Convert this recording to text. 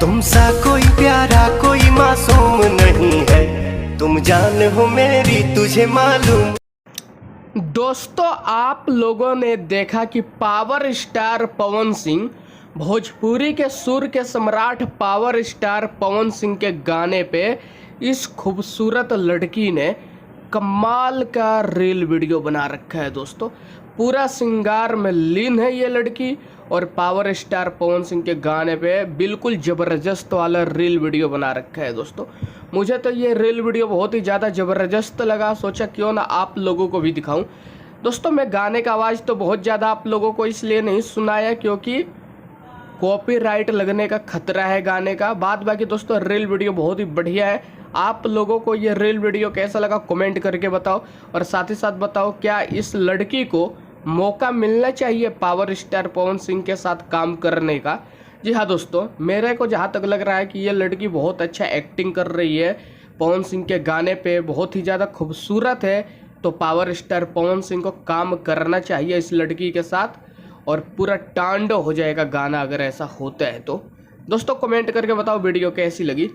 तुम सा कोई प्यारा कोई मासूम नहीं है, तुम जान हो मेरी तुझे मालूम। दोस्तों, आप लोगों ने देखा कि पावर स्टार पवन सिंह, भोजपुरी के सुर के सम्राट पावर स्टार पवन सिंह के गाने पे इस खूबसूरत लड़की ने कमाल का रील वीडियो बना रखा है। दोस्तों, पूरा श्रृंगार में लीन है ये लड़की और पावर स्टार पवन सिंह के गाने पे बिल्कुल ज़बरदस्त वाला रील वीडियो बना रखा है। दोस्तों, मुझे तो ये रील वीडियो बहुत ही ज़्यादा ज़बरदस्त लगा, सोचा क्यों ना आप लोगों को भी दिखाऊं। दोस्तों, मैं गाने का आवाज़ तो बहुत ज़्यादा आप लोगों को इसलिए नहीं सुनाया क्योंकि कॉपीराइट लगने का खतरा है गाने का। बाद बाकी दोस्तों, रील वीडियो बहुत ही बढ़िया है। आप लोगों को ये रील वीडियो कैसा लगा कमेंट करके बताओ, और साथ ही साथ बताओ क्या इस लड़की को मौका मिलना चाहिए पावर स्टार पवन सिंह के साथ काम करने का। जी हाँ दोस्तों, मेरे को जहाँ तक लग रहा है कि ये लड़की बहुत अच्छा एक्टिंग कर रही है, पवन सिंह के गाने पे बहुत ही ज़्यादा खूबसूरत है, तो पावर स्टार पवन सिंह को काम करना चाहिए इस लड़की के साथ और पूरा टांडो हो जाएगा गाना अगर ऐसा होता है तो। दोस्तों, कमेंट करके बताओ वीडियो कैसी लगी।